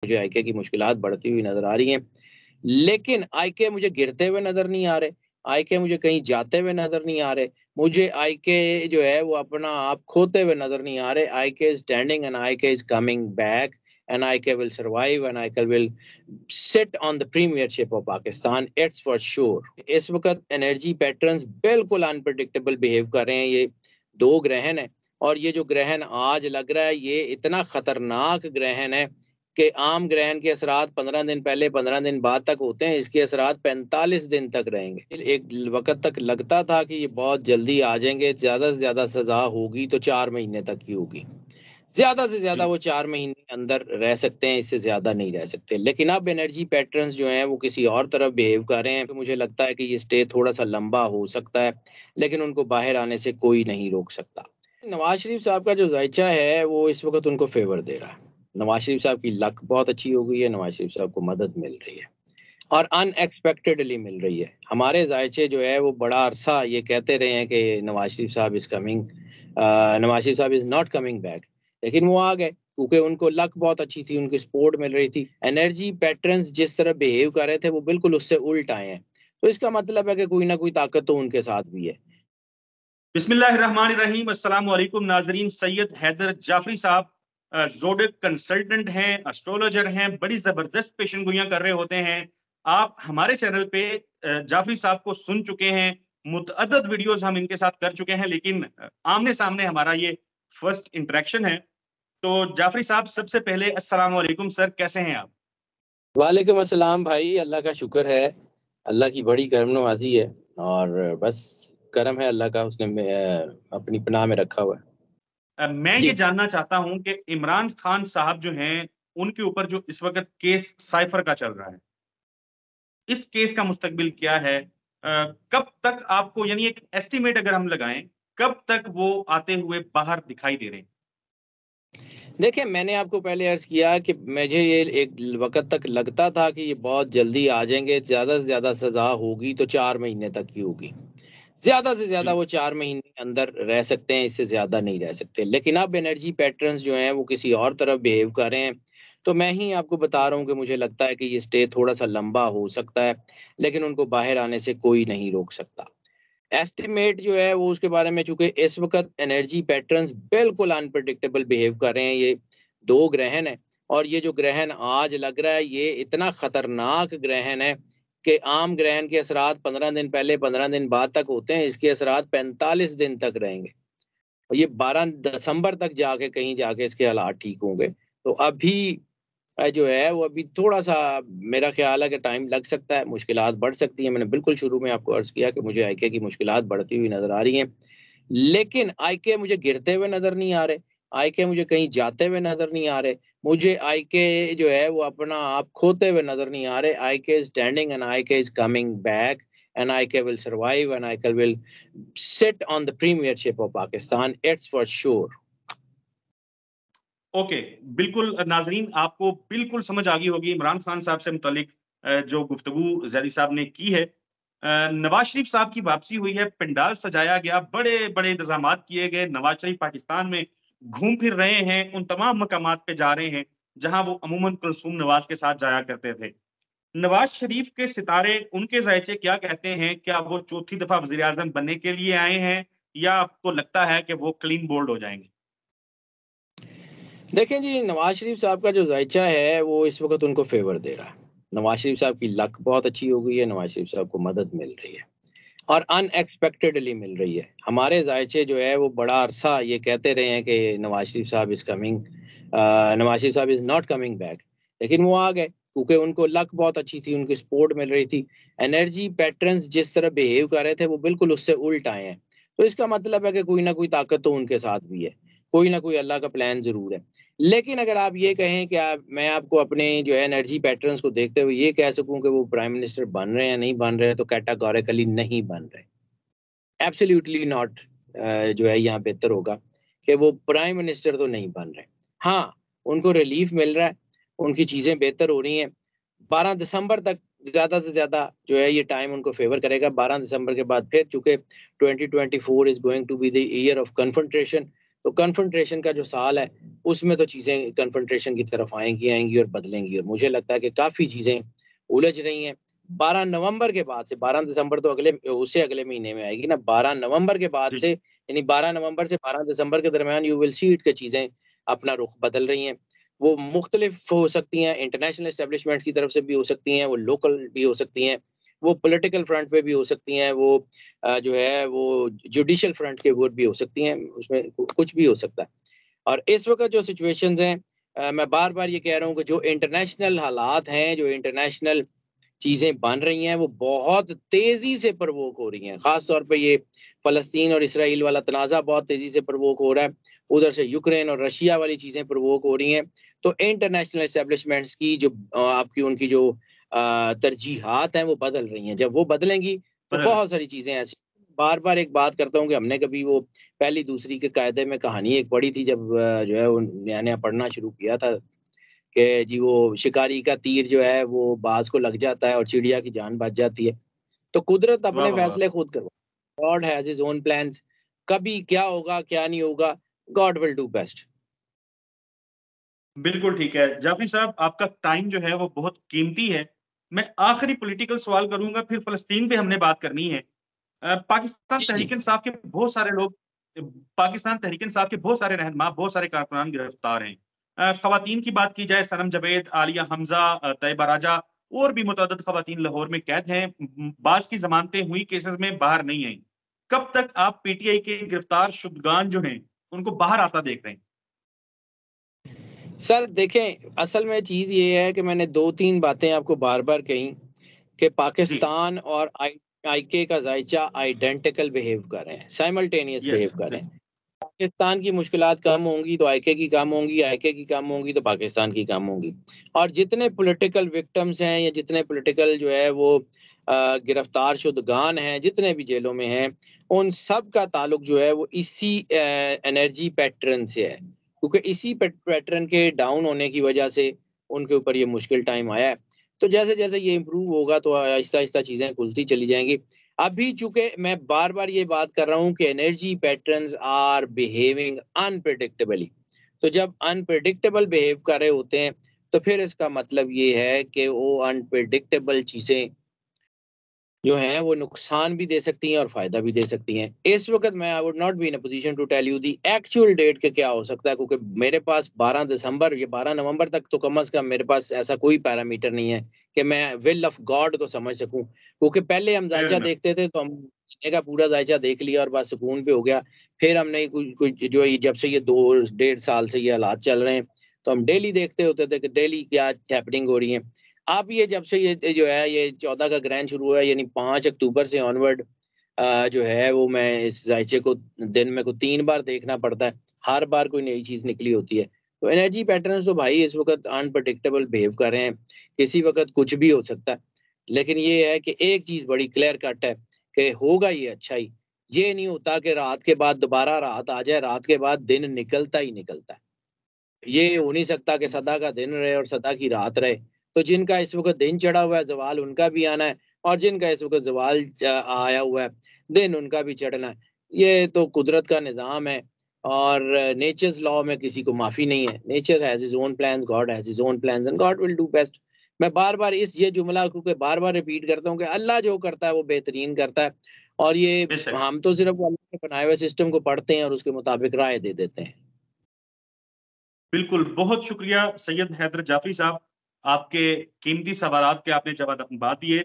मुझे आईके की मुश्किलात बढ़ती हुई नजर आ रही हैं, लेकिन आईके मुझे गिरते हुए नजर नहीं आ रहे, आईके मुझे कहीं जाते हुए नजर नहीं आ रहे, मुझे आईके जो है वो अपना आप खोते हुए नजर नहीं आ रहे। IK is standing and IK is coming back and IK will survive and IK will sit on the premiership of Pakistan, it's for sure. इस वक्त एनर्जी पैटर्न्स बिल्कुल अनप्रेडिक्टेबल बिहेव कर रहे हैं। ये दो ग्रहण है और ये जो ग्रहण आज लग रहा है ये इतना खतरनाक ग्रहण है कि आम ग्रहण के असरात 15 दिन पहले 15 दिन बाद तक होते हैं, इसके असरात 45 दिन तक रहेंगे। एक वक्त तक लगता था कि ये बहुत जल्दी आ जाएंगे, ज्यादा से ज्यादा सजा होगी तो 4 महीने तक की होगी, ज्यादा से ज्यादा वो 4 महीने अंदर रह सकते हैं, इससे ज्यादा नहीं रह सकते। लेकिन अब एनर्जी पैटर्न्स जो हैं वो किसी और तरफ बिहेव कर रहे हैं, तो मुझे लगता है कि ये स्टे थोड़ा सा लंबा हो सकता है, लेकिन उनको बाहर आने से कोई नहीं रोक सकता। नवाज शरीफ साहब का जो जायचा है वो इस वक्त उनको फेवर दे रहा है। नवाज शरीफ साहब की लक बहुत अच्छी हो गई है, नवाज शरीफ साहब को मदद मिल रही है और अनएक्सपेक्टेडली मिल रही है। हमारे जायचे जो है वो बड़ा अरसा ये कहते रहे हैं कि नवाज शरीफ साहब इज कमिंग, नवाज शरीफ साहब इज नॉट कमिंग बैक, लेकिन वो आ गए क्योंकि उनको लक बहुत अच्छी थी, उनकी सपोर्ट मिल रही थी। एनर्जी पैटर्न्स जिस तरह बिहेव कर रहे थे वो बिल्कुल उससे उल्ट आए हैं, तो इसका मतलब है कि कोई ना कोई ताकत तो उनके साथ भी है। बिस्मिल्लाहिर्रहमानिर्रहीम, अस्सलाम वालेकुम नाजरीन। सैयद हैदर जाफरी साहब जोडिक कंसल्टेंट हैं, एस्ट्रोलॉजर हैं, बड़ी जबरदस्त पेशन गोइयां कर रहे होते हैं। आप हमारे चैनल पे जाफरी साहब को सुन चुके हैं, मुतअद्दिद वीडियोस हम इनके साथ कर चुके हैं, लेकिन आमने सामने हमारा ये फर्स्ट इंटरेक्शन है। तो जाफरी साहब, सबसे पहले अस्सलाम वालेकुम सर, कैसे हैं आप? वालेकुम अस्सलाम भाई, अल्लाह का शुक्र है, अल्लाह की बड़ी करम नवाजी है और बस करम है अल्लाह का, उसने अपनी पनाह में रखा हुआ है। मैं ये जी जानना चाहता हूं कि इमरान खान साहब जो हैं, उनके ऊपर जो इस वक्त केस साइफर का चल रहा है, इस केस का मुस्तकबिल क्या है? कब तक आपको, यानी एक एस्टिमेट अगर हम लगाएं, कब तक वो आते हुए बाहर दिखाई दे रहे हैं? देखिए, मैंने आपको पहले अर्ज किया कि मुझे ये एक वक्त तक लगता था कि ये बहुत जल्दी आ जाएंगे, ज्यादा से ज्यादा सजा होगी तो 4 महीने तक की होगी, ज्यादा से ज्यादा जी। वो 4 महीने अंदर रह सकते हैं, इससे ज्यादा नहीं रह सकते। लेकिन अब एनर्जी पैटर्न्स जो हैं वो किसी और तरफ बिहेव कर रहे हैं, तो मैं ही आपको बता रहा हूँ कि मुझे लगता है कि ये स्टे थोड़ा सा लंबा हो सकता है, लेकिन उनको बाहर आने से कोई नहीं रोक सकता। एस्टिमेट जो है वो उसके बारे में, चूंकि इस वक्त एनर्जी पैटर्न्स बिल्कुल अनप्रेडिक्टेबल बिहेव कर रहे हैं। ये दो ग्रहण है और ये जो ग्रहण आज लग रहा है ये इतना खतरनाक ग्रहण है कि आम ग्रहण के असरात 15 दिन पहले 15 दिन बाद तक होते हैं, इसके असरात 45 दिन तक रहेंगे और ये 12 दिसंबर तक जाके कहीं जाके इसके हालात ठीक होंगे। तो अभी जो है वो अभी थोड़ा सा मेरा ख्याल है कि टाइम लग सकता है, मुश्किलात बढ़ सकती हैं। मैंने बिल्कुल शुरू में आपको अर्ज किया कि मुझे आईके की मुश्किलात बढ़ती हुई नजर आ रही हैं, लेकिन आईके मुझे गिरते हुए नजर नहीं आ रहे, आईके मुझे कहीं जाते हुए नजर नहीं आ रहे, मुझे आईके जो है वो अपना आप खोते हुए नजर नहीं आ रहे। IK is standing and IK is coming back and IK will survive and IK will sit on the premiership of Pakistan, it's for sure. Okay, बिल्कुल नाजरीन, आपको बिल्कुल समझ आ गई होगी इमरान खान साहब से मुतालिक जो गुफ्तगू जैदी साहब ने की है। नवाज शरीफ साहब की वापसी हुई है, पंडाल सजाया गया, बड़े बड़े इंतजाम किए गए। नवाज शरीफ पाकिस्तान में घूम फिर रहे हैं, उन तमाम मकामात पे जा रहे हैं जहां वो अमूमन कुलसूम नवाज के साथ जाया करते थे। नवाज शरीफ के सितारे, उनके जायचे क्या कहते हैं? क्या वो चौथी दफा वजीर आजम बनने के लिए आए हैं, या आपको लगता है कि वो क्लीन बोल्ड हो जाएंगे? देखें जी, नवाज शरीफ साहब का जो जायचा है वो इस वक्त उनको फेवर दे रहा है। नवाज शरीफ साहब की लक बहुत अच्छी हो गई है, नवाज शरीफ साहब को मदद मिल रही है और अनएक्सपेक्टेडली मिल रही है। हमारे जायचे जो है वो बड़ा अरसा ये कहते रहे हैं कि नवाज शरीफ साहब इज कमिंग, नवाज शरीफ साहब इज नॉट कमिंग बैक, लेकिन वो आ गए क्योंकि उनको लक बहुत अच्छी थी, उनकी सपोर्ट मिल रही थी। एनर्जी पैटर्न्स जिस तरह बिहेव कर रहे थे वो बिल्कुल उससे उल्ट आए हैं, तो इसका मतलब है कि कोई ना कोई ताकत तो उनके साथ भी है, कोई ना कोई अल्लाह का प्लान जरूर है। लेकिन अगर आप ये कहें कि मैं आपको अपने जो है एनर्जी पैटर्न्स को देखते हुए ये कह सकूं कि वो प्राइम मिनिस्टर बन रहे हैं नहीं बन रहे हैं, तो कैटेगोरिकली नहीं बन रहे, एब्सोल्युटली नॉट। जो है यहाँ बेहतर होगा कि वो प्राइम मिनिस्टर तो नहीं बन रहे। हाँ, उनको रिलीफ मिल रहा है, उनकी चीजें बेहतर हो रही हैं। 12 दिसंबर तक ज्यादा से ज्यादा जो है ये टाइम उनको फेवर करेगा। 12 दिसंबर के बाद फिर, चूंकि 2024 is going to be the year of confrontation, तो कन्फ्रंटेशन का जो साल है, उसमें तो चीज़ें कन्फ्रंटेशन की तरफ आएँगी और बदलेंगी और मुझे लगता है कि काफ़ी चीज़ें उलझ रही हैं। 12 नवंबर के बाद से 12 दिसंबर तो उससे अगले महीने में आएगी ना, 12 नवंबर के बाद जी, से यानी 12 नवंबर से 12 दिसंबर के दरमियान यू विल सी इट कि चीज़ें अपना रुख बदल रही हैं। वो मुख्तलिफ हो सकती हैं, इंटरनेशनल एस्टेब्लिशमेंट्स की तरफ से भी हो सकती हैं, वो लोकल भी हो सकती हैं, वो पॉलिटिकल फ्रंट पे भी हो सकती हैं, वो जो है वो जुडिशियल फ्रंट के ऊपर भी हो सकती हैं, उसमें कुछ भी हो सकता है। और इस वक़्त जो सिचुएशंस हैं मैं बार-बार ये कह रहा हूँ कि जो इंटरनेशनल हालात हैं, जो इंटरनेशनल चीज़ें बन रही हैं, वो बहुत तेज़ी से प्रवोक हो रही हैं। ख़ास तौर पे ये फ़लस्तीन और इसराइल वाला तनाज़ा बहुत तेज़ी से प्रवोक हो रहा है। उधर से यूक्रेन और रशिया वाली चीज़ें प्रवोक हो रही हैं। तो इंटरनेशनल एस्टेब्लिशमेंट्स की जो आपकी उनकी जो तरजीहात हैं, वो बदल रही हैं। जब वो बदलेंगी, तो बदल बहुत सारी चीज़ें ऐसी बार-बार एक बात करता हूँ कि हमने कभी वो पहली दूसरी के कायदे में कहानी एक पढ़ी थी जब जो है वो नया-नया पढ़ना शुरू किया था कि जी वो शिकारी का तीर जो है वो बाज़ को लग जाता है और चिड़िया की जान बच जाती है। तो कुदरत वाह, अपने वाह, वाह! फैसले खुद करवा God has his own plans कभी क्या होगा, क्या नहीं होगा, गॉड विल डू बेस्ट। बिल्कुल ठीक है। जाफ़री साहब, आपका टाइम जो है वो बहुत कीमती है। मैं आखिरी पॉलिटिकल सवाल करूँगा, फिर फ़लस्तीन पे हमने बात करनी है। पाकिस्तान जी, जी। तहरीक-ए-इंसाफ के बहुत सारे लोग पाकिस्तान तहरीक-ए-इंसाफ के बहुत सारे रहनुमा, बहुत सारे कारकुनान गिरफ्तार हैं। ख़वातीन की बात की जाए, सनम जावेद, आलिया हमज़ा, तैयबा राजा और भी मुतअद्दिद ख़वातीन लाहौर में कैद हैं। बाज़ की ज़मानतें हुई केसेज़ में बाहर नहीं आईं। कब तक आप पीटीआई के गिरफ्तार शुदगान जो हैं, उनको बाहर आता देख रहे हैं? सर देखें, असल में चीज़ ये है कि मैंने 2-3 बातें आपको बार-बार कहीं कि जी, पाकिस्तान और आईके का ज़ाइचा आइडेंटिकल बिहेव कर रहे हैं, साइमल्टेनियस यस, बिहेव कर रहे बिल्कुल। हैं। पाकिस्तान की मुश्किलात कम होंगी तो आईके की कम होंगी, आईके की कम होंगी तो पाकिस्तान की कम होंगी। और जितने पॉलिटिकल विक्टिम्स हैं या जितने पॉलिटिकल जो है वो गिरफ्तार शुदगान हैं, जितने भी जेलों में हैं, उन सब का ताल्लुक जो है वो इसी एनर्जी पैटर्न से है। क्योंकि इसी पैटर्न के डाउन होने की वजह से उनके ऊपर ये मुश्किल टाइम आया है। तो जैसे-जैसे ये इम्प्रूव होगा तो आहिस्ता-आहिस्ता चीज़ें खुलती चली जाएँगी। अभी चूँकि मैं बार-बार ये बात कर रहा हूँ कि energy patterns are behaving unpredictably. तो जब अनप्रेडिक्टेबल बिहेव कर रहे होते हैं, तो फिर इसका मतलब ये है कि वो अनप्रेडिक्टेबल चीज़ें जो हैं वो नुकसान भी दे सकती हैं और फ़ायदा भी दे सकती हैं। इस वक़्त मैं I would not be in a position to tell you the actual date कि क्या हो सकता है क्योंकि मेरे पास 12 दिसंबर या 12 नवंबर तक तो कम से कम मेरे पास ऐसा कोई पैरामीटर नहीं है कि मैं विल ऑफ गॉड को समझ सकूँ। क्योंकि पहले हम फेयर ज़ायचा इनफ। देखते थे तो हम महीने का पूरा ज़ायचा देख लिया और बस सुकून पे हो गया। फिर हमने कुछ जो ये जब से ये 2 डेढ़ साल से ये हालात चल रहे हैं, तो हम डेली देखते होते थे कि डेली क्या हैपनिंग हो रही है। अब ये जब से ये जो है ये 14 का ग्रहण शुरू हुआ है यानी 5 अक्टूबर से ऑनवर्ड जो है वो मैं इस जायचे को दिन में को 3 बार देखना पड़ता है। हर बार कोई नई चीज़ निकली होती है। तो एनर्जी पैटर्न्स तो भाई इस वक़्त अनप्रेडिक्टेबल बिहेव कर रहे हैं। किसी वक़्त कुछ भी हो सकता है। लेकिन ये है कि एक चीज़ बड़ी क्लियर कट है कि होगा ये अच्छा ही। ये नहीं होता कि रात के बाद दोबारा रात आ जाए, रात के बाद दिन निकलता ही निकलता है। ये हो नहीं सकता कि सदा का दिन रहे और सदा की रात रहे। तो जिनका इस वक़्त दिन चढ़ा हुआ है, ज़वाल उनका भी आना है और जिनका इस वक़्त ज़वाल आया हुआ है, दिन उनका भी चढ़ना है। ये तो कुदरत का निज़ाम है और नेचर्स लॉ में किसी को माफ़ी नहीं है। Nature has his own plans, God has his own plans and God will do best. मैं बार-बार ये जुमला क्योंकि बार-बार रिपीट करता हूँ कि अल्लाह जो करता है वो बेहतरीन करता है और ये बेशक। हम तो सिर्फ़ अल्लाह के बनाए हुए सिस्टम को पढ़ते हैं और उसके मुताबिक राय दे देते हैं। बिल्कुल, बहुत शुक्रिया सैयद हैदर जाफ़री साहब, आपके कीमती सवालात के आपने जवाब दिए।